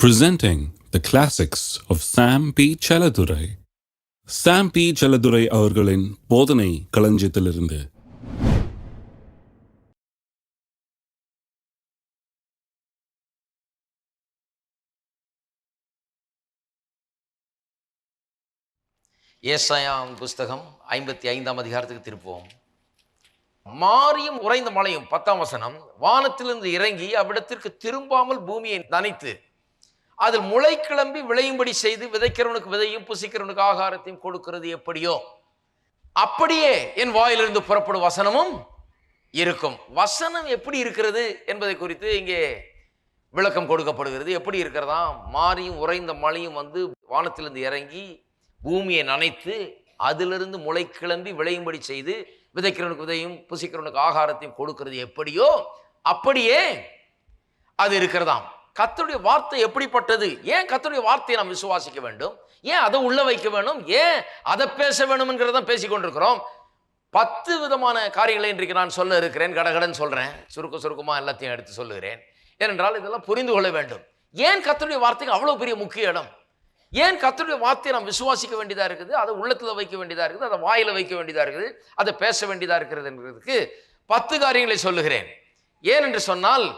Presenting the classics of Sam P. Chaladurai. Sam P. Chaladurai அவர்களின் போதனை களஞ்சியத்திலிருந்து. ஏசாயாம் புஸ்தகம் 55ஆம் அதிகாரத்துக்கு திருப்போம். மாரியும் உறைந்த மழையும் 10ஆம் வசனம், வானத்திலிருந்து இறங்கி அவ்விடத்திற்கு திரும்பாமல் பூமியை நனைத்து அதில் முளை கிளம்பி விளையும்படி செய்து விதைக்கிறவனுக்கு விதையும் புசிக்கிறவனுக்கு ஆகாரத்தையும் கொடுக்கிறது எப்படியோ அப்படியே என் வாயிலிருந்து புறப்படும் வசனமும் இருக்கும். வசனம் எப்படி இருக்கிறது என்பதை குறித்து இங்கே விளக்கம் கொடுக்கப்படுகிறது. எப்படி இருக்கிறதா? மாரியும் உறைந்த மழையும் வானத்திலிருந்து இறங்கி பூமியை நனைத்து அதிலிருந்து முளை கிளம்பி விளையும்படி செய்து விதைக்கிறவனுக்கு விதையும் புசிக்கிறவனுக்கு ஆகாரத்தையும் கொடுக்கிறது எப்படியோ அப்படியே அது இருக்கிறதாம். கர்த்தருடைய வார்த்தை எப்படிப்பட்டது? ஏன் கர்த்தருடைய வார்த்தையை நாம் விசுவாசிக்க வேண்டும்? ஏன் அதை உள்ள வைக்க வேணும்? ஏன் அதை பேச வேணும் என்கிறதான் பேசிக்கொண்டிருக்கிறோம். 10 விதமான காரியங்களை இன்றைக்கு நான் சொல்ல இருக்கிறேன். கடகடன் சொல்றேன், சுருக்கமா எல்லாத்தையும் எடுத்து சொல்லுகிறேன். ஏனென்றால் இதெல்லாம் புரிந்து கொள்ள வேண்டும். ஏன் கர்த்தருடைய வார்த்தைக்கு அவ்வளவு பெரிய முக்கிய இடம்? ஏன் கர்த்தருடைய வார்த்தையை நாம் விசுவாசிக்க வேண்டியதா இருக்குது? அதை உள்ளத்துல வைக்க வேண்டியதா இருக்குது, அதை வாயில வைக்க வேண்டியதா இருக்குது, அதை பேச வேண்டியதா இருக்கிறது என்கிறதுக்கு 10 காரியங்களை சொல்லுகிறேன். ஏன் என்று சொன்னால்,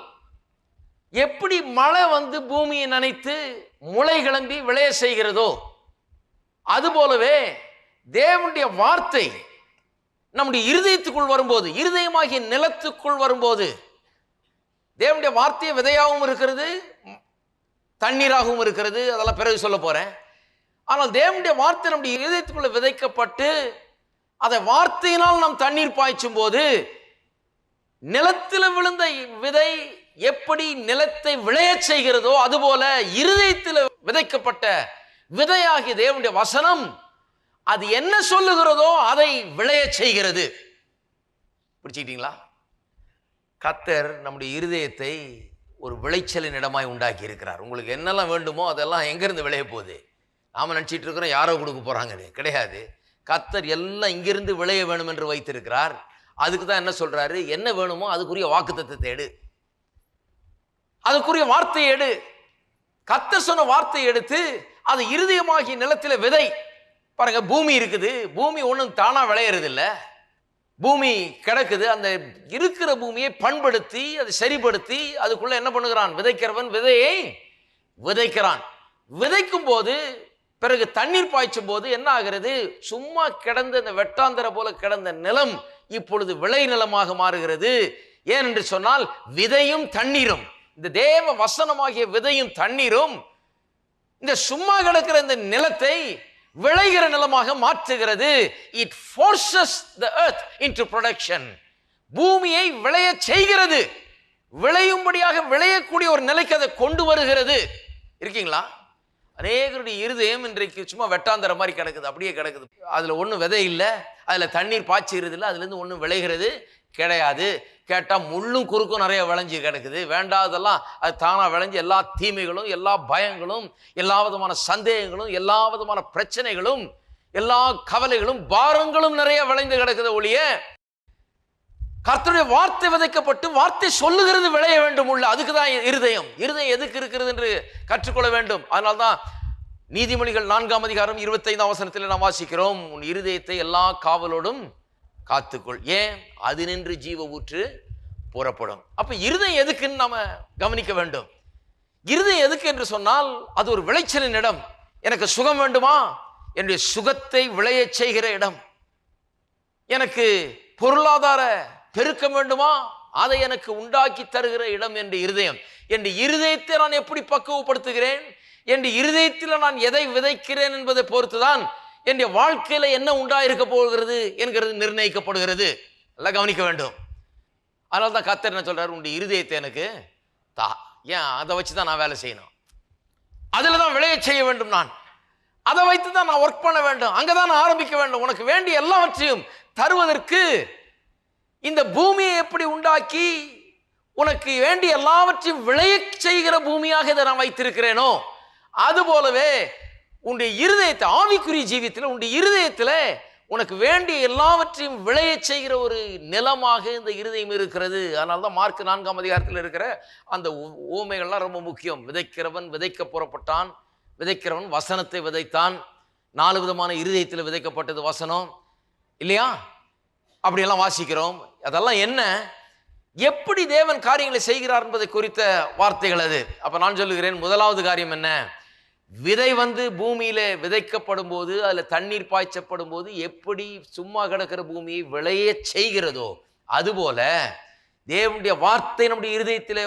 எப்படி மழை பூமியை நனைத்து முளை கிளம்பி விளைய செய்கிறதோ அதுபோலவே தேவனுடைய வார்த்தை நம்முடைய இருதயத்துக்குள் வரும்போது, இருதயமாகிய நிலத்துக்குள் வரும்போது, தேவனுடைய வார்த்தையை விதையாகவும் இருக்கிறது, தண்ணீராகவும் இருக்கிறது. அதெல்லாம் பிறகு சொல்ல போறேன். ஆனால் தேவனுடைய வார்த்தை நம்முடைய இருதயத்துக்குள்ள விதைக்கப்பட்டு அதை வார்த்தையினால் நாம் தண்ணீர் பாய்ச்சும் போது, நிலத்தில் விழுந்த விதை எப்படி நிலத்தை விளைய செய்கிறதோ அதுபோல இருதயத்தில் விதைக்கப்பட்ட விதையாகிய தேவனுடைய வசனம் அது என்ன சொல்லுகிறதோ அதை விளைய செய்கிறது. பிடிச்சிக்கிட்டீங்களா? கர்த்தர் நம்முடைய இருதயத்தை ஒரு விளைச்சலின் இடமாய் உண்டாக்கி இருக்கிறார். உங்களுக்கு என்னெல்லாம் வேண்டுமோ அதெல்லாம் எங்கிருந்து விளைய போகுது? நாம நினைச்சிட்டு இருக்கிறோம் யாரோ கொடுக்க போறாங்கன்னு. கிடையாது. கர்த்தர் எல்லாம் இங்கிருந்து விளைய வேணும் என்று வைத்திருக்கிறார். அதுக்கு தான் என்ன சொல்றாரு? என்ன வேணுமோ அதுக்குரிய வாக்குத்தத்தத்தை எடு, அதுக்குரிய வார்த்தையை எடு. கர்த்தர் சொன்ன வார்த்தையை எடுத்து அது இருதயமாகிய நிலத்தில விதை. பாருங்க, பூமி இருக்குது. பூமி ஒன்றும் தானா விளையிறது இல்லை. பூமி கிடக்குது. அந்த இருக்கிற பூமியை பண்படுத்தி அதை சரிப்படுத்தி அதுக்குள்ள என்ன பண்ணுகிறான்? விதைக்கிறவன் விதையை விதைக்கிறான். விதைக்கும் போது பிறகு தண்ணீர் பாய்ச்சும் போது என்ன ஆகிறது? சும்மா கிடந்த இந்த வெட்டாந்தர போல கிடந்த நிலம் இப்பொழுது விளை நிலமாக மாறுகிறது. ஏன் என்று சொன்னால், விதையும் தண்ணீரும், இந்த தேவ வசனமாகிய விதையும் தண்ணீரும் இந்த சும்மா கிடக்கிற இந்த நிலத்தை விளைகிற நிலமாக மாற்றுகிறது. It forces the earth into production. பூமியை விளைய செய்கிறது. விளையும்படியாக விளையக்கூடிய ஒரு நிலைக்கு அதை கொண்டு வருகிறது. இருக்கீங்களா? அநேகருடைய இருதயம் இன்றைக்கு சும்மா வெட்டாந்தர மாதிரி கிடக்குது, அப்படியே கிடக்குது. அதுல ஒன்றும் விதை இல்லை, அதுல தண்ணீர் பாய்ச்சுகிறது இல்லை, அதுல இருந்து ஒன்றும் விளைகிறது கிடையாது. கேட்டா முள்ளும் குறுக்கும் நிறைய விளைஞ்சு கிடக்குது. வேண்டாதெல்லாம் அது தானா விளைஞ்சு எல்லா தீமைகளும், எல்லா பயங்களும், எல்லா விதமான சந்தேகங்களும், எல்லா விதமான பிரச்சனைகளும், எல்லா கவலைகளும், பாரங்களும் நிறைய விளைந்து கிடக்குது. ஒழிய கர்த்தருடைய வார்த்தை விதைக்கப்பட்டு வார்த்தை சொல்லுகிறது விளைய வேண்டும் உள்ள. அதுக்கு தான் இருதயம். இருதயம் எதுக்கு இருக்கிறது என்று கற்றுக்கொள்ள வேண்டும். அதனால்தான் நீதிமொழிகள் 4ஆம் அதிகாரம் 25ஆம் வசனத்தில் நாம் வாசிக்கிறோம், உன் இருதயத்தை எல்லா காவலோடும் காத்துக்கொள், ஏன் அது நின்று ஜீவ ஊற்று புறப்படும். அப்ப இருதயம் எதுக்குன்னு நாம கவனிக்க வேண்டும். இருதயம் எதுக்கு என்று சொன்னால், அது ஒரு விளைச்சலின் இடம். எனக்கு சுகம் வேண்டுமா? என்னுடைய சுகத்தை விளைய செய்கிற இடம். எனக்கு பொருளாதார பெருக்கம் வேண்டுமா? அதை எனக்கு உண்டாக்கி தருகிற இடம் என்ற இருதயம். என் இருதயத்தை நான் எப்படி பக்குவப்படுத்துகிறேன், என் இருதயத்தில் நான் எதை விதைக்கிறேன் என்பதை பொறுத்துதான் என் வாழ்க்கையில என்ன உண்டாயிருக்க போகிறது என்கிறது நிர்ணயிக்கப்படுகிறது. எல்லாம் கவனிக்க வேண்டும். அதனால தான் கர்த்தர் என்ன சொல்றாரு? உன்னுடைய இருதயத்தை எனக்கு தா. ஏன்? அதை வச்சுதான் நான் வேலை செய்யணும், அதுல தான் விளைய செய்ய வேண்டும். நான் அதை வைத்து தான் நான் ஒர்க் பண்ண வேண்டும், அங்கதான் நான் ஆரம்பிக்க வேண்டும். உனக்கு வேண்டிய எல்லாவற்றையும் தருவதற்கு இந்த பூமியை எப்படி உண்டாக்கி உனக்கு வேண்டிய எல்லாவற்றையும் விளைய செய்கிற பூமியாக இதை நான் வைத்திருக்கிறேனோ அதுபோலவே உன்னுடைய இருதயத்தை, ஆவிக்குரிய ஜீவியத்தில் உன்னுடைய இருதயத்தில் உனக்கு வேண்டிய எல்லாவற்றையும் விளையச் செய்கிற ஒரு நிலமாக இந்த இருதயம் இருக்கிறது. அதனால தான் மார்க் 4ஆம் அதிகாரத்தில் இருக்கிற அந்த உவமைகள்லாம் ரொம்ப முக்கியம். விதைக்கிறவன் விதைக்க புறப்பட்டான், விதைக்கிறவன் வசனத்தை விதைத்தான். 4 விதமான இருதயத்தில் விதைக்கப்பட்டது வசனம் இல்லையா? அப்படியெல்லாம் வாசிக்கிறோம். அதெல்லாம் என்ன, எப்படி தேவன் காரியங்களை செய்கிறார் என்பதை குறித்த வார்த்தைகள் அது. அப்ப நான் சொல்லுகிறேன், முதலாவது காரியம் என்ன, விதை பூமியில விதைக்கப்படும் போது, அதுல தண்ணீர் பாய்ச்சப்படும் போது எப்படி சும்மா கிடக்கிற பூமியை விளைய செய்கிறதோ அதுபோல தேவனுடைய வார்த்தை நம்முடைய இருதயத்திலே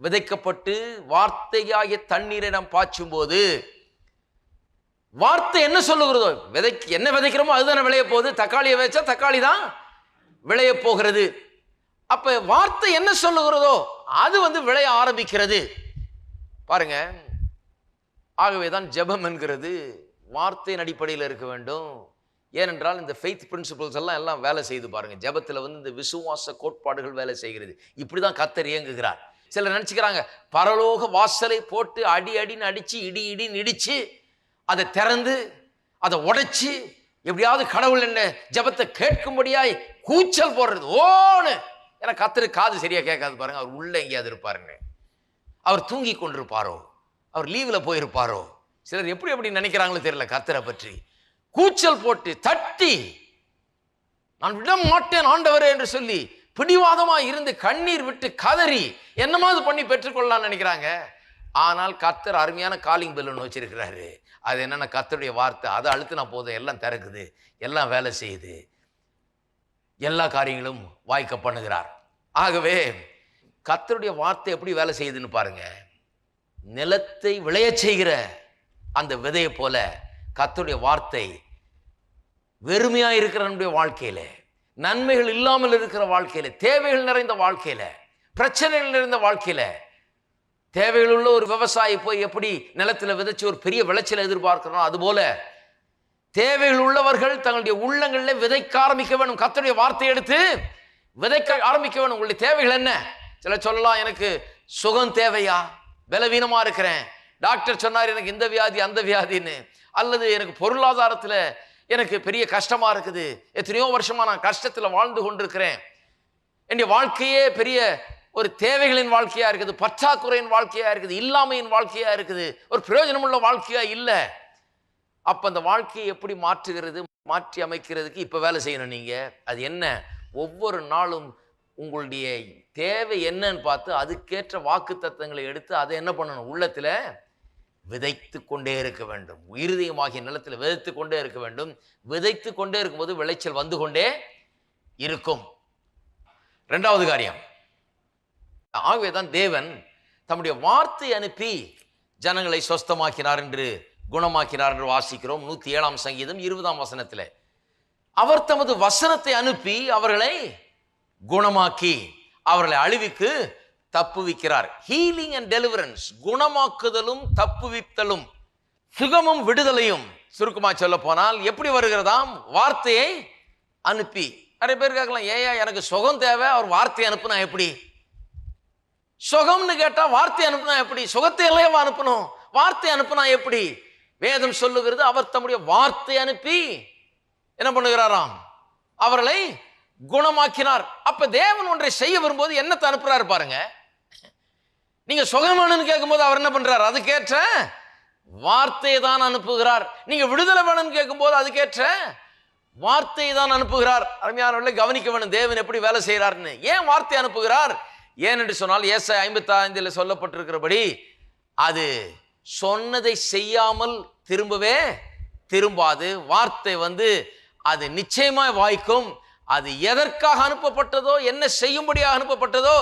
விதைக்கப்பட்டு வார்த்தையாகிய தண்ணீரை நாம் பாய்ச்சும் போது வார்த்தை என்ன சொல்லுகிறதோ, என்ன விதைக்கிறோமோ அதுதானே விளைய போகுது. தக்காளியை விதைச்சா தக்காளி தான் விளைய போகிறது. அப்ப வார்த்தை என்ன சொல்லுகிறதோ அது விளைய ஆரம்பிக்கிறது பாருங்க. ஆகவேதான் ஜெபம் என்கிறது வார்த்தையின் அடிப்படையில் இருக்க வேண்டும். ஏனென்றால் இந்த ஃபெய்த் பிரின்சிபல்ஸ் எல்லாம் வேலை செய்து பாருங்க. ஜெபத்தில் இந்த விசுவாச கோட்பாடுகள் வேலை செய்கிறது. இப்படிதான் கர்த்தர் இயங்குகிறார். சிலர் நினைச்சுக்கிறாங்க பரலோக வாசலை போட்டு அடி அடின்னு அடிச்சு இடி இடின்னு இடிச்சு அதை திறந்து அதை உடைச்சு எப்படியாவது கடவுள் என்ன ஜெபத்தை கேட்கும்படியாய் கூச்சல் போடுறது ஓன்னு. ஏன்னா கர்த்தருக்கு காது சரியா கேட்காது பாருங்க. அவர் உள்ள எங்கேயாவது இருப்பாருங்க. அவர் தூங்கி கொண்டிருப்பாரோ, அவர் லீவில் போயிருப்பாரோ. சிலர் எப்படி நினைக்கிறாங்களோ தெரியல. கர்த்தரை பற்றி கூச்சல் போட்டு தட்டி நான் விட மாட்டேன் ஆண்டவரே என்று சொல்லி பிடிவாதமா இருந்து கண்ணீர் விட்டு கதறி என்னமாவது பண்ணி பெற்றுக்கொள்ளலாம்னு நினைக்கிறாங்க. ஆனால் கர்த்தர் அருமையான காலிங் பெல்லுன்னு வச்சிருக்கிறாரு. அது என்னன்னா கர்த்தருடைய வார்த்தை. அதை அழுத்தினா போதும், எல்லாம் திறக்குது, எல்லாம் வேலை செய்யுது, எல்லா காரியங்களும் வாய்க்க பண்ணுகிறார். ஆகவே கர்த்தருடைய வார்த்தை எப்படி வேலை செய்யுதுன்னு பாருங்க. நிலத்தை விளைய செய்கிற அந்த விதையை போல கர்த்தருடைய வார்த்தை வெறுமையா இருக்கிற நம்முடைய வாழ்க்கையில, நன்மைகள் இல்லாமல் இருக்கிற வாழ்க்கையில, தேவைகள் நிறைந்த வாழ்க்கையில, பிரச்சனைகள் நிறைந்த வாழ்க்கையில, தேவைகள் உள்ள ஒரு விவசாயி போய் எப்படி நிலத்தில் விதைச்சு ஒரு பெரிய விளைச்சல் எதிர்பார்க்கிறோம், அதுபோல தேவைகள் உள்ளவர்கள் தங்களுடைய உள்ளங்களில் விதைக்க ஆரம்பிக்க வேணும். கர்த்தருடைய வார்த்தை எடுத்து விதைக்க ஆரம்பிக்க வேணும். உங்களுடைய தேவைகள் என்ன? சில சொல்லலாம், எனக்கு சுகம் தேவையா, பலவீனமா இருக்கிறேன், டாக்டர் சொன்னார் எனக்கு இந்த வியாதி அந்த வியாதின்னு, அல்லது எனக்கு பொருளாதாரத்தில் எனக்கு பெரிய கஷ்டமா இருக்குது, எத்தனையோ வருஷமா நான் கஷ்டத்தில் வாழ்ந்து கொண்டிருக்கிறேன், என்னுடைய வாழ்க்கையே பெரிய ஒரு தேவைகளின் வாழ்க்கையா இருக்குது, பற்றாக்குறையின் வாழ்க்கையா இருக்குது, இல்லாமையின் வாழ்க்கையா இருக்குது, ஒரு பிரயோஜனமுள்ள வாழ்க்கையா இல்லை. அப்ப அந்த வாழ்க்கையை எப்படி மாற்றுகிறது, மாற்றி அமைக்கிறதுக்கு இப்ப வேலை செய்யணும் நீங்க. அது என்ன? ஒவ்வொரு நாளும் உங்களுடைய தேவை என்னன்னு பார்த்து அதுக்கேற்ற வாக்கு தத்தங்களை எடுத்து அதை என்ன பண்ணணும், உள்ளத்துல விதைத்து கொண்டே இருக்க வேண்டும். இருதயமாகிய நிலத்தில் விதைத்து கொண்டே இருக்க வேண்டும். விதைத்து கொண்டே இருக்கும்போது விளைச்சல் வந்து கொண்டே இருக்கும். இரண்டாவது காரியம், ஆகவேதான் தேவன் தம்முடைய வார்த்தை அனுப்பி ஜனங்களை சொஸ்தமாக்கினார் என்று, குணமாக்கினார் என்று வாசிக்கிறோம். 107ஆம் சங்கீதம் 20ஆம் வசனத்தில் அவர் தமது வசனத்தை அனுப்பி அவர்களை குணமாக்கி அவர்களை அழிவுக்கு தப்புவிக்கிறார். ஹீலிங் அண்ட் டெலிவரன்ஸ், குணமாக்குதலும் தப்புவித்தலும் சுகமும் விடுதலையும் சுருக்கமா சொல்ல போனால் எப்படி வருகிறதாம்? வார்த்தையை அனுப்பி. நிறைய பேர் கேட்கலாம், ஏயா எனக்கு சுகம் தேவை, அவர் வார்த்தை அனுப்புனா எப்படி? சுகம்னு கேட்டா வார்த்தை அனுப்புனா எப்படி? சுகத்தை எல்லாம் அனுப்பணும், வார்த்தை அனுப்புனா எப்படி? வேதம் சொல்லுகிறது அவர் தம்முடைய வார்த்தை அனுப்பி என்ன பண்ணுகிறாராம்? அவர்களை குணமாக்கினார். அப்ப தேவன் ஒன்றை செய்ய வரும்போது என்னத்தை அனுப்புறாரு பாருங்க. நீங்க சுகமானு கேட்கும்போது அவர் என்ன பண்றாரு? அதுக்கேற்ற வார்த்தையை தான் அனுப்புகிறார். நீங்க விடுதலை வேணும்னு கேட்கும்போது அதுக்கேற்ற வார்த்தையை தான் அனுப்புகிறார். அருமையானவர்களை கவனிக்க வேணும் தேவன் எப்படி வேலை செய்யறாருன்னு. ஏன் வார்த்தை அனுப்புகிறார்? ஏன் என்று சொன்னால் ஏசாயா 55 சொல்லப்பட்டிருக்கிறபடி அது சொன்னதை செய்யாமல் திரும்பவே திரும்பாது. வார்த்தை அது நிச்சயமாய் வாய்க்கும். அது எதற்காக அனுப்பப்பட்டதோ, என்ன செய்யும்படியாக அனுப்பப்பட்டதோ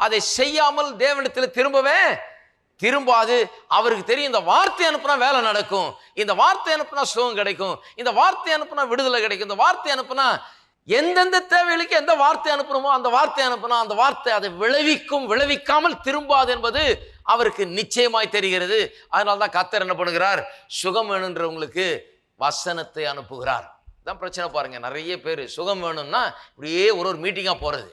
அதை செய்யாமல் தேவனிடத்தில் திரும்பவே திரும்பாது. அவருக்கு தெரியும் இந்த வார்த்தை அனுப்புனா வேலை நடக்கும், இந்த வார்த்தை அனுப்புனா சுகம் கிடைக்கும், இந்த வார்த்தை அனுப்புனா விடுதலை கிடைக்கும், இந்த வார்த்தை அனுப்புனா எந்தெந்த தேவைகளுக்கு எந்த வார்த்தை அனுப்பணுமோ அந்த வார்த்தை அனுப்புனா அந்த வார்த்தை அதை விளைவிக்கும், விளைவிக்காமல் திரும்பாது என்பது அவருக்கு நிச்சயமாய் தெரிகிறது. அதனால்தான் கர்த்தர் என்ன பண்ணுகிறார்? சுகம் வேணுன்றவங்களுக்கு வசனத்தை அனுப்புகிறார். தான் பிரச்சனை பாருங்க. நிறைய பேர் சுகம் வேணும்னா இப்படியே ஒரு மீட்டிங்கா போறது.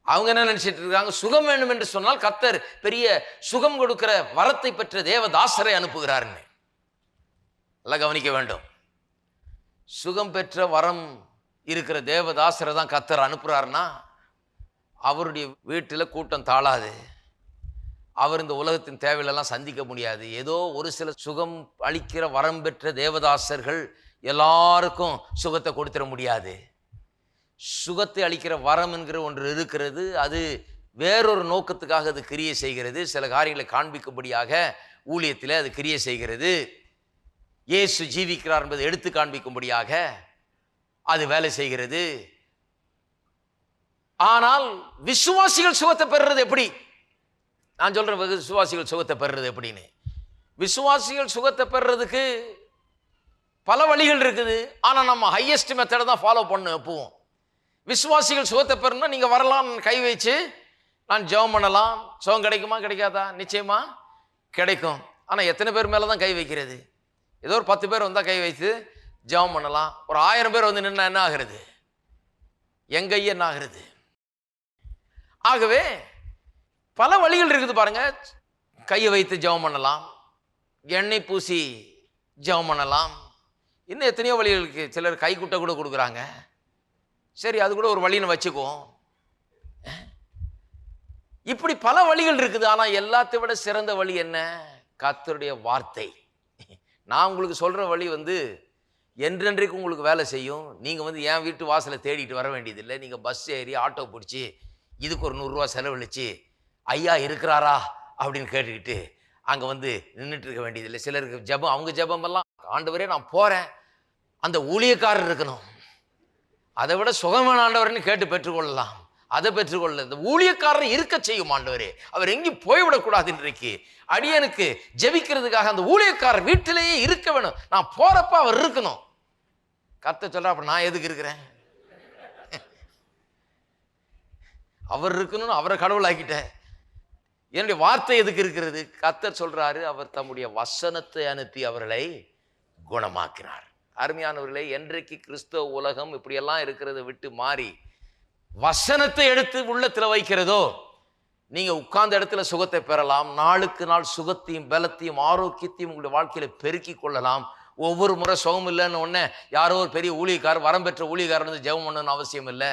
அவங்க என்ன நினைச்சிட்டு இருக்காங்க? சுகம் வேணும் என்று சொன்னால் கர்த்தர் பெரிய சுகம் கொடுக்கிற வரத்தை பெற்ற தேவதாசரை அனுப்புகிறாருன்னு. நல்லா கவனிக்க வேண்டும். சுகம் பெற்ற வரம் இருக்கிற தேவதாசரை தான் கர்த்தர் அனுப்புறாருன்னா அவருடைய வீட்டில் கூட்டம் தாழாது. அவர் இந்த உலகத்தின் தேவைகளெல்லாம் சந்திக்க முடியாது. ஏதோ ஒரு சில சுகம் அளிக்கிற வரம் பெற்ற தேவதாசர்கள் எல்லாருக்கும் சுகத்தை கொடுத்துட முடியாது. சுகத்தை அளிக்கிற வரம் என்கிற ஒன்று இருக்கிறது. அது வேறொரு நோக்கத்துக்காக அது கிரியை செய்கிறது. சில காரியங்களை காண்பிக்கும்படியாக ஊழியத்தில் அது கிரியை செய்கிறது. இயேசு ஜீவிக்கிறார் என்பதை எடுத்து காண்பிக்கும்படியாக அது வேலை செய்கிறது. ஆனால் விசுவாசிகள் சுகத்தை பெறுறது எப்படி? நான் சொல்றேன், விசுவாசிகள் சுகத்தை பெறுறது எப்படின்னு. விசுவாசிகள் சுகத்தை பெறுறதுக்கு பல வழிகள் இருக்குது. ஆனால் நம்ம ஹையஸ்ட் மெத்தடை தான் ஃபாலோ பண்ண எப்பவும். விசுவாசிகள் சுகத்தை பெறணும்னா நீங்கள் வரலாம், கை வச்சு நான் ஜெபம் பண்ணலாம். சுகம் கிடைக்குமா கிடைக்காதா? நிச்சயமா கிடைக்கும். ஆனால் எத்தனை பேர் மேலே தான் கை வைக்கிறது? ஏதோ ஒரு 10 பேர் வந்தால் கை வைத்து ஜெபம் பண்ணலாம். ஒரு 1000 பேர் வந்து நின்னா என்ன ஆகிறது? எங்கையே என்ன ஆகிறது? ஆகவே பல வழிகள் இருக்குது பாருங்க. கையை வைத்து ஜெபம் பண்ணலாம், எண்ணெய் பூசி ஜெபம் பண்ணலாம், இன்னும் எத்தனையோ வழிகள் இருக்கு. சிலர் கைக்குட்டை கூட கொடுக்குறாங்க. சரி, அது கூட ஒரு வழின்னு வச்சுக்குவோம். இப்படி பல வழிகள் இருக்குது. ஆனால் எல்லாத்தை விட சிறந்த வழி என்ன? கர்த்தருடைய வார்த்தை. நான் உங்களுக்கு சொல்ற வழி என்றென்றைக்கு உங்களுக்கு வேலை செய்யும். நீங்கள் என் வீட்டு வாசலை தேடிட்டு வர வேண்டியதில்லை. நீங்கள் பஸ் ஏறி ஆட்டோ பிடிச்சி இதுக்கு ஒரு 100 ரூபா செலவழிச்சு ஐயா இருக்கிறாரா அப்படின்னு கேட்டுக்கிட்டு அங்கே நின்றுட்டு இருக்க வேண்டியதில்லை. சிலருக்கு ஜெபம், அவங்க ஜெபமெல்லாம் ஆண்டவரே நான் போகிறேன், அந்த ஊழியக்காரர் இருக்கணும், அதை விட சுகமான ஆண்டவர்னு கேட்டு பெற்றுக்கொள்ளலாம். அதை பெற்றுக்கொள்ள இந்த ஊழியக்காரர் இருக்க செய்யும் ஆண்டவரே. அவர் எங்கேயும் போய்விடக்கூடாது. இன்றைக்கு அடியனுக்கு ஜெபிக்கிறதுக்காக அந்த ஊழியக்காரர் வீட்டிலேயே இருக்க வேணும். நான் போறப்ப அவர் இருக்கணும். கர்த்தர் சொல்ற, அப்ப நான் எதுக்கு இருக்கிறேன்? அவர் இருக்கணும்னு அவரை கடவுளாக்கிட்டேன். என்னுடைய வார்த்தை எதுக்கு இருக்கிறது? கர்த்தர் சொல்றாரு, அவர் தம்முடைய வசனத்தை அனுப்பி அவர்களை குணமாக்கினார். அருமையானவர்களே, என்றைக்கு கிறிஸ்தவ உலகம் இப்படியெல்லாம் இருக்கிறத விட்டு மாறி வசனத்தை எடுத்து உள்ளத்துல வைக்கிறதோ, நீங்க உட்கார்ந்த இடத்துல சுகத்தை பெறலாம். நாளுக்கு நாள் சுகத்தையும் பலத்தையும் ஆரோக்கியத்தையும் உங்களுடைய வாழ்க்கையில பெருக்கி கொள்ளலாம். ஒவ்வொரு முறை சுகம் இல்லைன்னு உடனே யாரோ ஒரு பெரிய ஊழியக்காரர், வரம் பெற்ற ஊழியக்காரர் ஜெபம் பண்ணணும்னு அவசியம் இல்லை.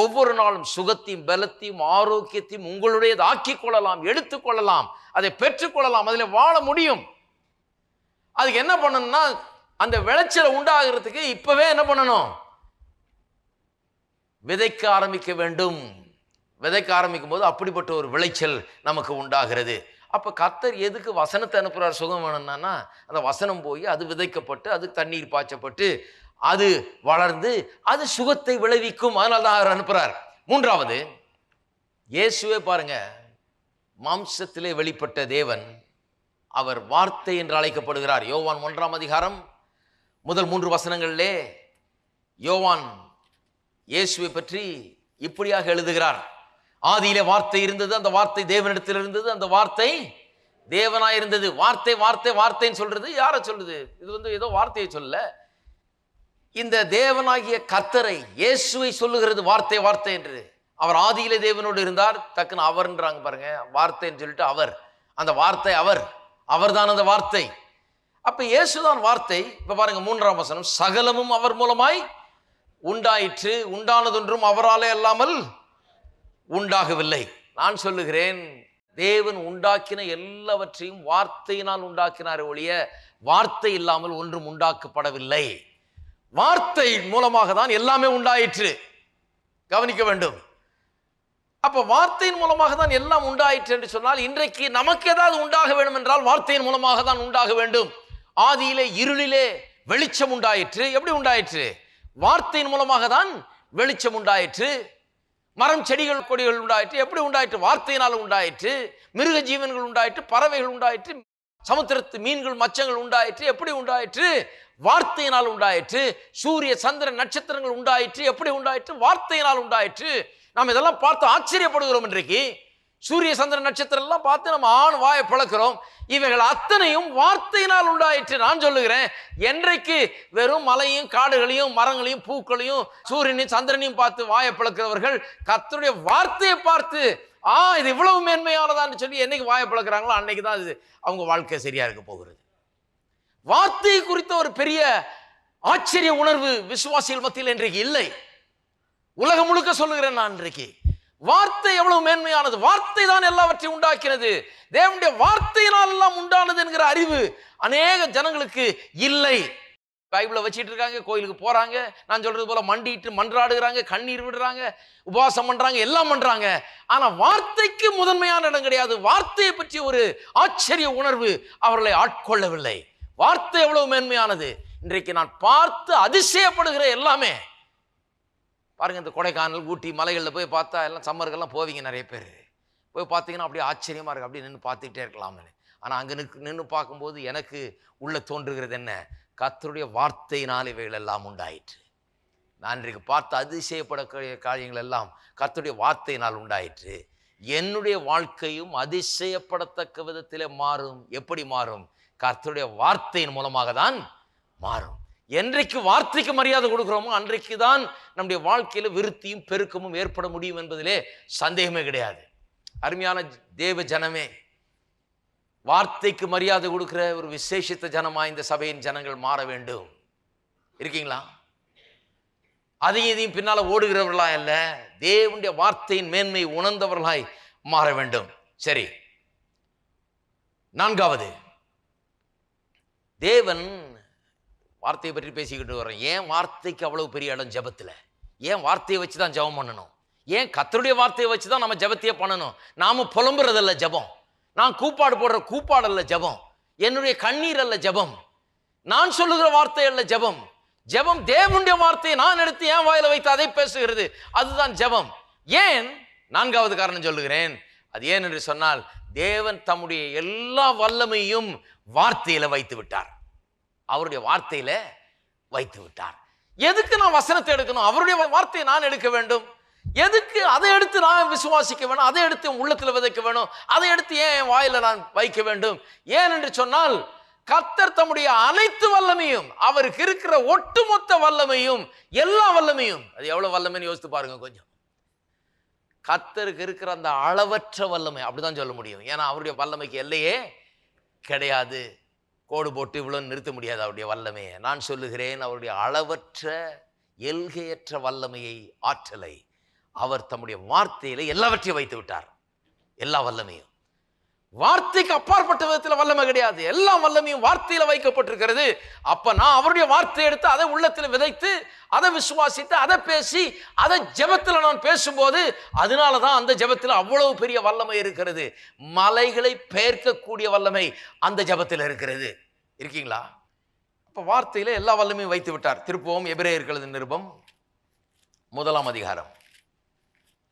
ஒவ்வொரு நாளும் சுகத்தையும் பலத்தையும் ஆரோக்கியத்தையும் உங்களுடையது ஆக்கிக் கொள்ளலாம், எடுத்துக்கொள்ளலாம், அதை பெற்றுக்கொள்ளலாம், அதில் வாழ முடியும். அதுக்கு என்ன பண்ணணும்னா, அந்த விளைச்சலை உண்டாகிறதுக்கு இப்பவே என்ன பண்ணணும்? விதைக்க ஆரம்பிக்க வேண்டும். விதைக்க ஆரம்பிக்கும் போது அப்படிப்பட்ட ஒரு விளைச்சல் நமக்கு உண்டாகிறது. அப்ப கர்த்தர் எதுக்கு வசனத்தை அனுப்புறார்? சுகம் வேணும்னா அந்த வசனம் போய் அது விதைக்கப்பட்டு, அது தண்ணீர் பாய்ச்சப்பட்டு, அது வளர்ந்து அது சுகத்தை விளைவிக்கும். அதனால தான் அவர் அனுப்புறார். மூன்றாவது, இயேசுவே பாருங்க, மாம்சத்திலே வெளிப்பட்ட தேவன், அவர் வார்த்தை என்று அழைக்கப்படுகிறார். யோவான் 1ஆம் அதிகாரம் முதல் 3 வசனங்களிலே யோவான் இயேசுவை பற்றி இப்படியாக எழுதுகிறார். ஆதியிலே வார்த்தை இருந்தது, அந்த வார்த்தை தேவனிடத்தில் இருந்தது, அந்த வார்த்தை தேவனாய் இருந்தது. வார்த்தை வார்த்தை வார்த்தைன்னு சொல்றது யாரை சொல்லுது? இது ஏதோ வார்த்தையை சொல்ல, இந்த தேவனாகிய கர்த்தரை, இயேசுவை சொல்லுகிறது வார்த்தை வார்த்தை என்று. அவர் ஆதியிலே தேவனோடு இருந்தார், டக்குன்னு அவர்ன்றாங்க பாருங்க. வார்த்தைன்னு சொல்லிட்டு அவர், அந்த வார்த்தை அவர் தான் அந்த வார்த்தை. அப்ப இயேசுதான் வார்த்தை. இப்ப பாருங்க 3ஆம் வசனம், சகலமும் அவர் மூலமாய் உண்டாயிற்று, உண்டானதொன்றும் அவராலே அல்லாமல் உண்டாகவில்லை. நான் சொல்லுகிறேன், தேவன் உண்டாக்கின எல்லாவற்றையும் வார்த்தையினால் உண்டாக்கினார் ஒழிய வார்த்தை இல்லாமல் ஒன்றும் உண்டாக்கப்படவில்லை. வார்த்தை மூலமாக தான் எல்லாமே உண்டாயிற்று. கவனிக்க வேண்டும். அப்ப வார்த்தையின் மூலமாக தான் எல்லாம் உண்டாயிற்று என்று சொன்னால், இன்றைக்கு நமக்கு ஏதாவது உண்டாக வேண்டும் என்றால் வார்த்தையின் மூலமாக தான் உண்டாக வேண்டும். ஆதியிலே இருளிலே வெளிச்சம் உண்டாயிற்று. எப்படி உண்டாயிற்று? வார்த்தையின் மூலமாக தான் வெளிச்சம் உண்டாயிற்று. மரம் செடிகள் கொடிகள் உண்டாயிற்று. எப்படி உண்டாயிற்று? வார்த்தையினால் உண்டாயிற்று. மிருக ஜீவன்கள் உண்டாயிற்று, பறவைகள் உண்டாயிற்று, சமுத்திரத்து மீன்கள் மச்சங்கள் உண்டாயிற்று. எப்படி உண்டாயிற்று? வார்த்தையினால் உண்டாயிற்று. சூரிய சந்திர நட்சத்திரங்கள் உண்டாயிற்று. எப்படி உண்டாயிற்று? வார்த்தையினால் உண்டாயிற்று. நாம் இதெல்லாம் பார்த்து ஆச்சரியப்படுகிறோம். இன்றைக்கு சூரிய சந்திர நட்சத்திரம் எல்லாம் பார்த்து நம்ம ஆண் வாயை பழக்கிறோம். இவைகள் அத்தனையும் வார்த்தையினால் உண்டாயிற்று. நான் சொல்லுகிறேன், என்றைக்கு வெறும் மலையும் காடுகளையும் மரங்களையும் பூக்களையும் சூரியனையும் சந்திரனையும் பார்த்து வாயை பழக்கிறவர்கள் கர்த்தருடைய வார்த்தையை பார்த்து இது இவ்வளவு மேன்மையானதான்னு சொல்லி என்னைக்கு வாயை பழக்கிறாங்களோ அன்னைக்கு தான் இது அவங்க வாழ்க்கை சரியா இருக்க போகிறது. வார்த்தை குறித்த ஒரு பெரிய ஆச்சரிய உணர்வு விசுவாசிகள் மத்தியில் இன்றைக்கு இல்லை. உலகம் முழுக்க சொல்லுகிறேன் நான், இன்றைக்கு வார்த்தை எவ்வளவு மேன்மையானது. வார்த்தை தான் எல்லாவற்றையும் உண்டாக்கினது. தேவனுடைய வார்த்தையினால் எல்லாம் உண்டானது என்கிற அறிவு அநேக ஜனங்களுக்கு இல்லை. பைபிளை வச்சிட்டு இருக்காங்க, கோயிலுக்கு போறாங்க, நான் சொல்றது போல மண்டிட்டு மன்றாடுகிறாங்க, கண்ணீர் விடுறாங்க, உபவாசம் பண்றாங்க, எல்லாம் பண்றாங்க. ஆனா வார்த்தைக்கு முதன்மையான இடம் கிடையாது. வார்த்தையை பற்றி ஒரு ஆச்சரிய உணர்வு அவர்களை ஆட்கொள்ளவில்லை. வார்த்தை எவ்வளவு மேன்மையானது. இன்றைக்கு நான் பார்த்து அதிசயப்படுகிற எல்லாமே பாருங்க, இந்த கொடைக்கானல், ஊட்டி மலைகளில் போய் பார்த்தா, எல்லாம் சம்மருக்கெல்லாம் போவீங்க நிறைய பேர், போய் பார்த்தீங்கன்னா அப்படியே ஆச்சரியமா இருக்கு, அப்படியே நின்று பார்த்துக்கிட்டே இருக்கலாம்னு. ஆனால் அங்கே நின்று பார்க்கும்போது எனக்கு உள்ள தோன்றுகிறது என்ன, கர்த்தருடைய வார்த்தையினால் இவைகள் எல்லாம் உண்டாயிற்று. நான் இன்றைக்கு பார்த்து அதிசயப்படக்கூடிய காரியங்கள் எல்லாம் கர்த்தருடைய வார்த்தையினால் உண்டாயிற்று. என்னுடைய வாழ்க்கையும் அதிசயப்படத்தக்க விதத்திலே மாறும். எப்படி மாறும்? கர்த்தருடைய வார்த்தையின் மூலமாக தான் மாறும். என்றைக்கு வார்த்தைக்கு மரியாதை கொடுக்கிறோமோ அன்றைக்கு தான் நம்முடைய வாழ்க்கையில விருத்தியும் பெருக்கமும் ஏற்பட முடியும் என்பதிலே சந்தேகமே கிடையாது. அருமையான தேவ ஜனமே, வார்த்தைக்கு மரியாதை கொடுக்கிற ஒரு விசேஷித்த ஜனமா இந்த சபையின் ஜனங்கள் மாற வேண்டும். இருக்கீங்களா? அதையும் இதையும் பின்னால ஓடுகிறவர்களா அல்ல, தேவனுடைய வார்த்தையின் மேன்மை உணர்ந்தவர்களாய் மாற வேண்டும். சரி, நான்காவது, தேவன் வார்த்தையை பற்றி பேசிக்கிட்டு வர்றோம். ஏன் வார்த்தைக்கு அவ்வளவு பெரிய இடம் ஜெபத்தில்? ஏன் வார்த்தையை வச்சு தான் ஜெபம் பண்ணணும்? ஏன் கர்த்தருடைய வார்த்தையை வச்சு தான் நம்ம ஜெபத்தையே பண்ணணும்? நாம புலம்புறதல்ல ஜெபம், நான் கூப்பாடு போடுற கூப்பாடு அல்ல ஜெபம், என்னுடைய கண்ணீர் அல்ல ஜெபம், நான் சொல்லுகிற வார்த்தை அல்ல ஜெபம். ஜெபம் தேவனுடைய வார்த்தையை நான் எடுத்து என் வாயில வைத்து அதை பேசுகிறது, அதுதான் ஜெபம். ஏன்? நான்காவது காரணம் சொல்லுகிறேன். அது ஏன் என்று சொன்னால், தேவன் தம்முடைய எல்லா வல்லமையும் வார்த்தையில வைத்து விட்டார். அவருடைய வார்த்தையில வைத்து விட்டார். எதுக்கு நான் வசனத்தை எடுக்கணும்? அவருடைய வார்த்தையை நான் எடுக்க வேண்டும். எதுக்கு அதை எடுத்து நான் விசுவாசிக்க வேணும்? அதை எடுத்து உள்ளத்துல விதைக்க வேணும்? அதை எடுத்து ஏன் என் வாயில நான் வைக்க வேண்டும்? ஏன் என்று சொன்னால், கர்த்தர் தம்முடைய அனைத்து வல்லமையும், அவருக்கு இருக்கிற ஒட்டுமொத்த வல்லமையும், எல்லா வல்லமையும், அது எவ்வளவு வல்லமைன்னு யோசித்து பாருங்க கொஞ்சம். கர்த்தருக்கு இருக்கிற அந்த அளவற்ற வல்லமை, அப்படிதான் சொல்ல முடியும். ஏன்னா அவருடைய வல்லமைக்கு எல்லையே கிடையாது. கோடு போட்டு இவ்வளவு நிறுத்த முடியாது அவருடைய வல்லமையை. நான் சொல்லுகிறேன், அவருடைய அளவற்ற எல்கையற்ற வல்லமையை, ஆற்றலை அவர் தம்முடைய வார்த்தையில எல்லாவற்றையும் வைத்து விட்டார். எல்லா வல்லமையும். வார்த்தைக்கு அப்பாற்பட்ட விதத்தில் வல்லமை கிடையாது. எல்லா வல்லமையும் வார்த்தையில வைக்கப்பட்டிருக்கிறது. அப்ப நான் அவருடைய வார்த்தையை எடுத்து அதை உள்ளத்தில் விதைத்து அதை விசுவாசித்து அதை பேசி அதை ஜெபத்தில் நான் பேசும்போது, அதனாலதான் அந்த ஜெபத்தில் அவ்வளவு பெரிய வல்லமை இருக்கிறது. மலைகளை பெயர்க்கக்கூடிய வல்லமை அந்த ஜெபத்தில் இருக்கிறது. இருக்கீங்களா? அப்ப வார்த்தையில எல்லா வல்லமையும் வைத்து விட்டார். திருப்பவும் எபிரேயர் எழுதின நிருபம் 1 அதிகாரம்,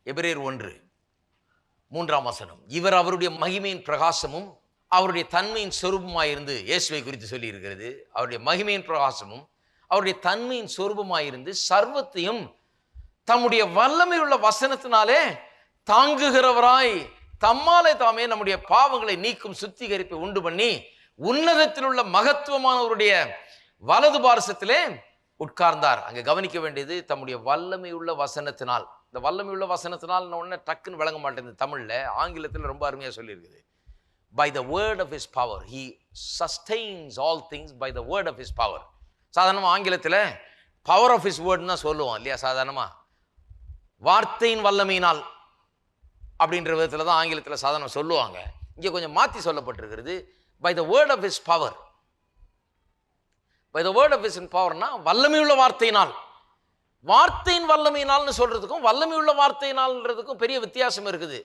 எபிரேயர் 1:3. இவர் அவருடைய மகிமையின் பிரகாசமும் அவருடைய தன்மையின் சொரூபமாயிருந்து, இயேசுவை குறித்து சொல்லி இருக்கிறது, அவருடைய மகிமையின் பிரகாசமும் அவருடைய தன்மையின் சொரூபமாயிருந்து சர்வத்தையும் தம்முடைய வல்லமை உள்ள வசனத்தினாலே தாங்குகிறவராய் தம்மாலே தாமே நம்முடைய பாவங்களை நீக்கும் சுத்திகரிப்பை உண்டு பண்ணி உன்னதத்தில் உள்ள மகத்துவமானவருடைய வலது பார்சத்திலே உட்கார்ந்தார். அங்க கவனிக்க வேண்டியது, தம்முடைய வல்லமை உள்ள வசனத்தினால். இந்த வல்லமை உள்ள வசனத்தினால் உடனே டக்குன்னு விளங்க மாட்டேங்குது தமிழ்ல. ஆங்கிலத்தில் ரொம்ப அருமையா சொல்லியிருக்குது. By the word of his power he sustains all things by the word of his power. சாதாரணமா ஆங்கிலத்தில் பவர் ஆஃப் his word தான் சொல்லுவோம் இல்லையா? சாதாரணமா வார்த்தையின் வல்லமையினால் அப்படின்ற விதத்தில் தான் ஆங்கிலத்தில் சாதாரண சொல்லுவாங்க. இங்கே கொஞ்சம் மாற்றி சொல்லப்பட்டிருக்கிறது, by the word of his power. by the word of his powerனா வல்லமையுள்ள வார்த்தையினால். வார்த்தையின் வல்லமையினால்னு சொல்றதுக்கும் வல்லமையுள்ள வார்த்தையினால்ன்றதுக்கும் பெரிய வித்தியாசம் இருக்குது.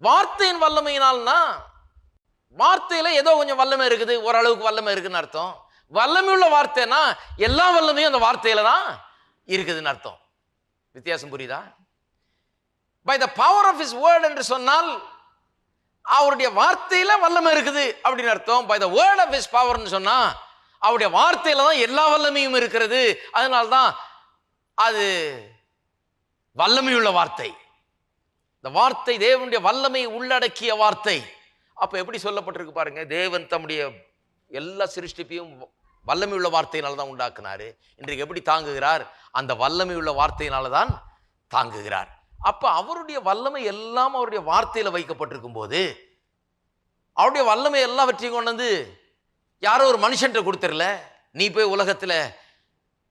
வார்த்தையின் வல்லமையினால்னா வார்த்தையில ஏதோ கொஞ்சம் வல்லமை இருக்குது, ஓரளவுக்கு வல்லமை இருக்குன்னு அர்த்தம். வல்லமையுள்ள வார்த்தைனா எல்லா வல்லமையும் அந்த வார்த்தையில தான் இருக்குதுன்னு அர்த்தம். வித்தியாசம் புரியுதா? by the power of his word என்று சொன்னால் அவருடைய வார்த்தையில வல்லமை இருக்குது அப்படின்னு அர்த்தம். by the word of his powerன்னு சொன்னா அவருடைய வார்த்தையில தான் எல்லா வல்லமையும் இருக்கிறது. அதனால்தான் அது வல்லமையுள்ள வார்த்தை. இந்த வார்த்தை தேவனுடைய வல்லமையை உள்ளடக்கிய வார்த்தை. அப்ப எப்படி சொல்லப்பட்டிருக்கு பாருங்க, தேவன் தம்முடைய எல்லா சிருஷ்டிப்பையும் வல்லமையுள்ள வார்த்தையினால தான் உண்டாக்குனாரு. இன்றைக்கு எப்படி தாங்குகிறார்? அந்த வல்லமையுள்ள வார்த்தையினால தான் தாங்குகிறார். அப்ப அவருடைய வல்லமை எல்லாம் அவருடைய வார்த்தையில வைக்கப்பட்டிருக்கும் போது, அவருடைய வல்லமை எல்லாவற்றையும் கொண்டு வந்து யாரோ ஒரு மனுஷன்ட்ட கொடுத்துடல, நீ போய் உலகத்துல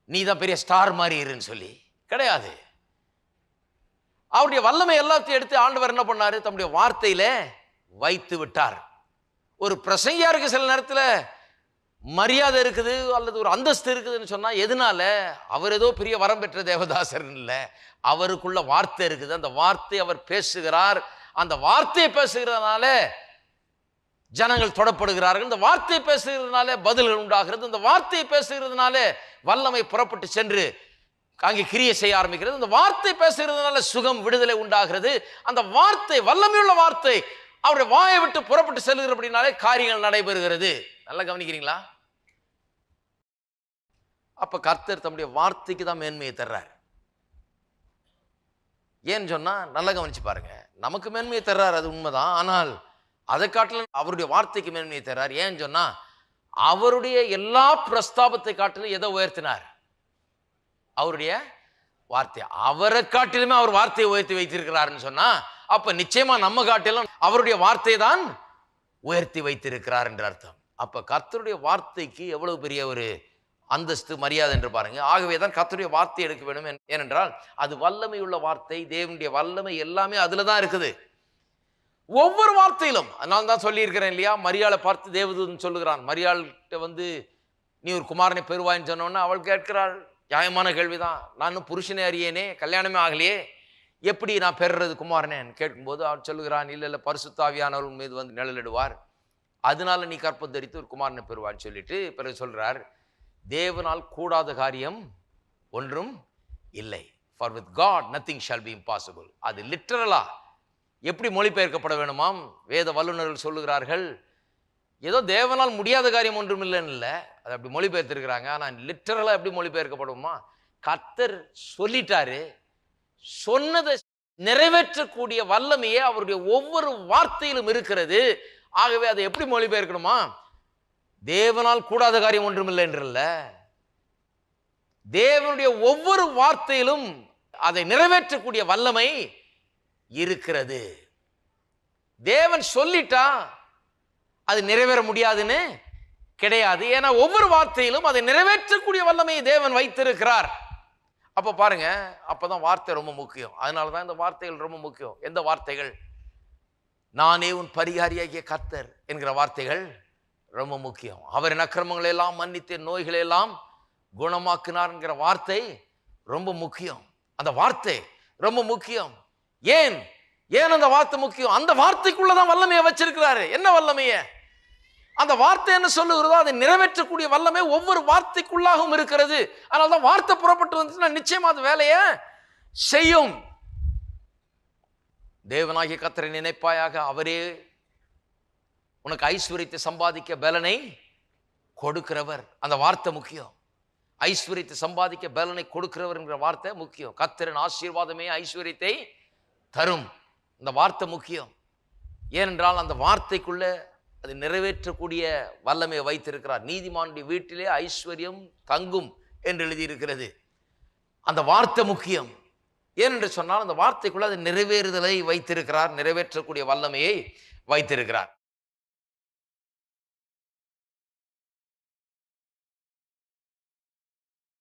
நீ தான் பெரிய ஸ்டார் மாதிரி இருன்னு சொல்லி கிடையாது. அவருடைய வல்லமை எல்லாத்தையும் எடுத்து ஆண்டவர் என்ன பண்ணாரு? தம்முடைய வார்த்தையில வைத்து விட்டார். ஒரு பிரசங்கியாருக்கு சில நேரத்தில் மரியாதை இருக்குது அல்லது ஒரு அந்தஸ்து இருக்குதுன்னு சொன்னா எதனால? அவர் ஏதோ பெரிய வரம் பெற்ற தேவதாசர் இல்லை, அவருக்குள்ள வார்த்தை இருக்குது. அந்த வார்த்தை அவர் பேசுகிறார். அந்த வார்த்தையை பேசுகிறதுனால ஜனங்கள் தொடப்படுகிறார்கள். இந்த வார்த்தையை பேசுகிறதுனால பதில்கள் உண்டாகிறது. இந்த வார்த்தையை பேசுகிறதுனால வல்லமை புறப்பட்டு சென்று அங்கே கிரியை செய்ய ஆரம்பிக்கிறது. இந்த வார்த்தை பேசுகிறதுனால சுகம், விடுதலை உண்டாகிறது. அந்த வார்த்தை, வல்லமையுள்ள வார்த்தை அவருடைய வாயை விட்டு புறப்பட்டு செல்லுகிற அப்படின்னாலே காரியங்கள் நடைபெறுகிறது. நல்லா கவனிக்கிறீங்களா? அப்ப கர்த்தர் தம்முடைய வார்த்தைக்கு தான் மேன்மையை தர்றார். ஏன்னு சொன்னா நல்லா கவனிச்சு பாருங்க, நமக்கு மேன்மையை தர்றார், அது உண்மைதான். ஆனால் அதை காட்டிலும் அவருடைய வார்த்தைக்கு மேன்மையை தர்றார். ஏன்னு சொன்னா அவருடைய எல்லா பிரஸ்தாபத்தை காட்டிலும் எதை உயர்த்தினார்? அவருடைய வார்த்தை. அவரை காட்டிலுமே அவர் வார்த்தையை உயர்த்தி வைத்திருக்கிறாருன்னு சொன்னா அப்ப நிச்சயமா நம்ம காட்டிலும் அவருடைய வார்த்தையை தான் உயர்த்தி வைத்திருக்கிறார் என்று அர்த்தம். அப்ப கர்த்தருடைய வார்த்தைக்கு எவ்வளவு பெரிய ஒரு அந்தஸ்து, மரியாதை என்று பாருங்க. ஆகவே தான் கர்த்தருடைய வார்த்தை எடுக்க வேண்டும். ஏனென்றால் அது வல்லமை உள்ள வார்த்தை. தேவனுடைய வல்லமை எல்லாமே அதுல தான் இருக்குது, ஒவ்வொரு வார்த்தையிலும். அதனால தான் சொல்லி இருக்கிறேன் இல்லையா, மரியாளை பார்த்து தேவதூதன் சொல்லுகிறான், மரியாள்கிட்ட நீ ஒரு குமாரனை பெறுவாயின்னு சொன்னோன்னா அவள் கேட்கிறாள், நியாயமான கேள்விதான், நானும் புருஷனே அறியேனே, கல்யாணமே ஆகலையே, எப்படி நான் பெறுறது குமாரனேன்னு கேட்கும்போது அவள் சொல்லுகிறான், இல்லை பரிசுத்த ஆவியானவர் மீது நிழலிடுவார், அதனால நீ கற்பம் தரித்து ஒரு குமாரனை பெறுவான்னு சொல்லிட்டு பிறகு சொல்றார், தேவனால் கூடாத காரியம் ஒன்றும் இல்லை. For with God nothing shall be impossible. அது லிட்டரலா எப்படி மொழிபெயர்க்கப்பட வேணுமாம்? வேத வல்லுநர்கள் சொல்லுகிறார்கள், ஏதோ தேவனால் முடியாத காரியம் ஒன்றும் இல்லைன்னு இல்லை, அதை அப்படி மொழிபெயர்த்திருக்கிறாங்க. ஆனால் லிட்டரலா எப்படி மொழிபெயர்க்கப்படுமா? கர்த்தர் சொல்லிட்டாரு, சொன்னதை நிறைவேற்றக்கூடிய வல்லமையே அவருடைய ஒவ்வொரு வார்த்தையிலும் இருக்கிறது. ஆகவே அதை எப்படி மொழிபெயர்க்கணுமா? தேவனால் கூடாத காரியம் ஒன்றும் இல்லை என்றல்ல, தேவனுடைய ஒவ்வொரு வார்த்தையிலும் அதை நிறைவேற்றக்கூடிய வல்லமை இருக்கிறது. தேவன் சொல்லிட்டா அது நிறைவேற முடியாதுன்னு கிடையாது. ஏன்னா ஒவ்வொரு வார்த்தையிலும் அதை நிறைவேற்றக்கூடிய வல்லமையை தேவன் வைத்திருக்கிறார். அப்ப பாருங்க, அப்பதான் வார்த்தை ரொம்ப முக்கியம். அதனாலதான் இந்த வார்த்தைகள் ரொம்ப முக்கியம். எந்த வார்த்தைகள்? நானே உன் பரிகாரியாகிய கர்த்தர் என்கிற வார்த்தைகள் ரொம்ப முக்கியம். அவரின் அக்கிரமங்களை எல்லாம் மன்னித்து நோய்களை எல்லாம் குணமாக்கினார் என்கிற வார்த்தை ரொம்ப முக்கியம். அந்த வார்த்தை ரொம்ப முக்கியம். ஏன் அந்த வார்த்தை முக்கியம்? அந்த வார்த்தைக்குள்ளதான் வல்லமையை வச்சிருக்கிறாரு. என்ன வல்லமைய? அந்த வார்த்தை என்ன சொல்லுகிறதோ அதை நிறைவேற்றக்கூடிய வல்லமை ஒவ்வொரு வார்த்தைக்குள்ளாகவும் இருக்கிறது. அதனால்தான் வார்த்தை புறப்பட்டு வந்துச்சுன்னா நிச்சயமா அது வேலையை செய்யும். தேவனாகிய கர்த்தரை நினைப்பாயாக, அவரே உனக்கு ஐஸ்வரியத்தை சம்பாதிக்க பலனை கொடுக்கிறவர். அந்த வார்த்தை முக்கியம். ஐஸ்வரியத்தை சம்பாதிக்க பலனை கொடுக்கிறவர் என்கிற வார்த்தை முக்கியம். கர்த்தரின் ஆசீர்வாதமே ஐஸ்வரியத்தை தரும். இந்த வார்த்தை முக்கியம். ஏனென்றால் அந்த வார்த்தைக்குள்ள அது நிறைவேற்றக்கூடிய வல்லமையை வைத்திருக்கிறார். நீதிமானுடைய வீட்டிலே ஐஸ்வர்யம் தங்கும் என்று எழுதியிருக்கிறது. அந்த வார்த்தை முக்கியம். ஏனென்று சொன்னால் அந்த வார்த்தைக்குள்ள அது நிறைவேறுதலை வைத்திருக்கிறார், நிறைவேற்றக்கூடிய வல்லமையை வைத்திருக்கிறார்.